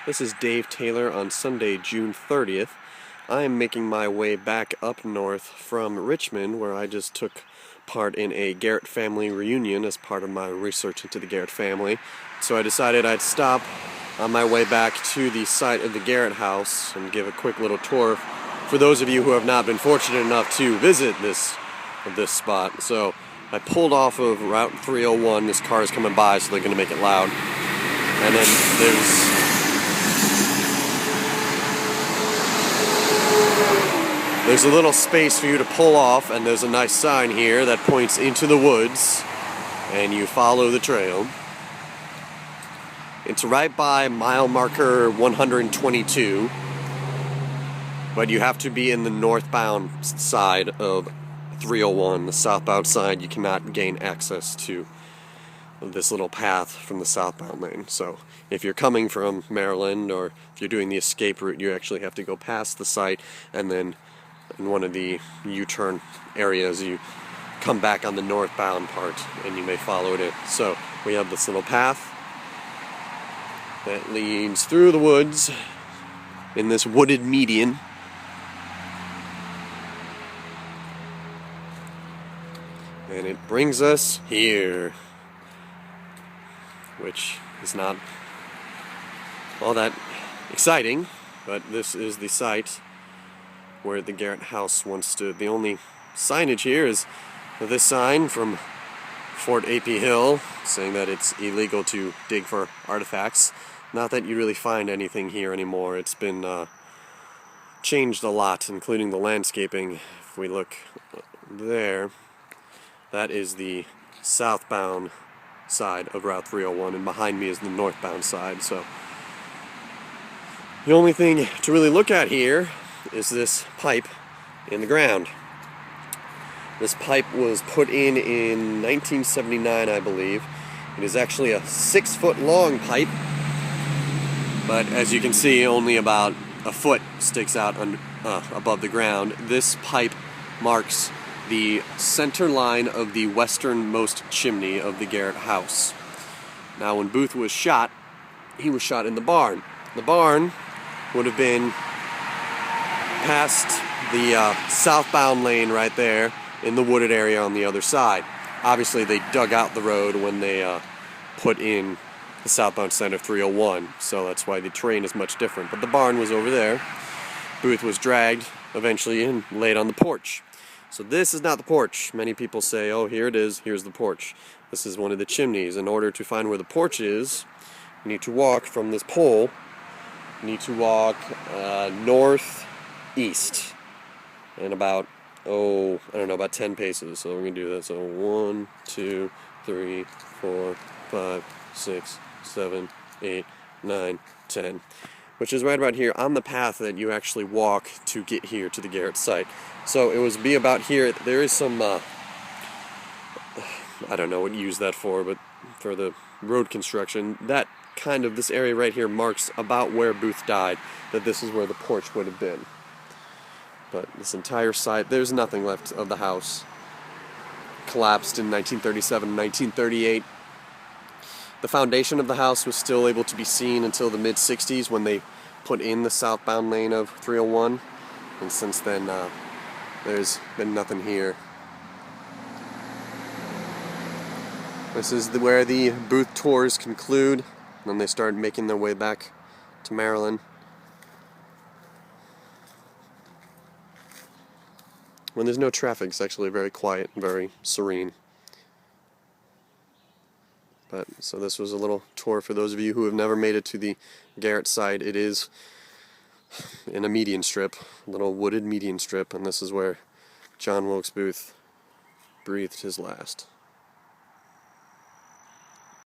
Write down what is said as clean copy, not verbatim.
This is Dave Taylor on Sunday, June 30th. I am making my way back up north from Richmond, where I just took part in a Garrett family reunion as part of my research into the Garrett family. So I decided I'd stop on my way back to the site of the Garrett house and give a quick little tour for those of you who have not been fortunate enough to visit this spot. So I pulled off of Route 301. This car is coming by, so they're going to make it loud. And then there's a little space for you to pull off, and there's a nice sign here that points into the woods, and you follow the trail. It's right by mile marker 122, but you have to be in the northbound side of 301. The southbound side, you cannot gain access to this little path from the southbound lane. So if you're coming from Maryland, or if you're doing the escape route, you actually have to go past the site, and then in one of the U-turn areas you come back on the northbound part and you may follow it in. So we have this little path that leads through the woods in this wooded median. And it brings us here, which is not all that exciting, but this is the site where the Garrett house once stood. The only signage here is this sign from Fort A.P. Hill saying that it's illegal to dig for artifacts. Not that you really find anything here anymore. It's been changed a lot, including the landscaping. If we look there, that is the southbound side of Route 301, and behind me is the northbound side. So the only thing to really look at here is this pipe in the ground. This pipe was put in 1979, I believe. It is actually a 6-foot long pipe, but as you can see, only about a foot sticks out above the ground. This pipe marks the center line of the westernmost chimney of the Garrett house. Now, when Booth was shot, he was shot in the barn. The barn would have been past the southbound lane right there in the wooded area on the other side. Obviously, they dug out the road when they put in the southbound side of 301, so that's why the terrain is much different. But the barn was over there. Booth was dragged eventually and laid on the porch. So this is not the porch. Many people say, oh, here it is, here's the porch. This is one of the chimneys. In order to find where the porch is, you need to walk from this pole. You need to walk northeast and about, about 10 paces. So we're going to do that. So 1, 2, 3, 4, 5, 6, 7, 8, 9, 10. Which is right about here on the path that you actually walk to get here to the Garrett site. So it would be about here. There is some, I don't know what you use that for, but for the road construction, this area right here marks about where Booth died, that this is where the porch would have been. But this entire site, there's nothing left of the house. Collapsed in 1937, 1938. The foundation of the house was still able to be seen until the mid-60s when they put in the southbound lane of 301. And since then, there's been nothing here. This is where the Booth tours conclude. Then they start making their way back to Maryland. When there's no traffic, it's actually very quiet and very serene. So this was a little tour for those of you who have never made it to the Garrett site. It is in a median strip, a little wooded median strip, and this is where John Wilkes Booth breathed his last.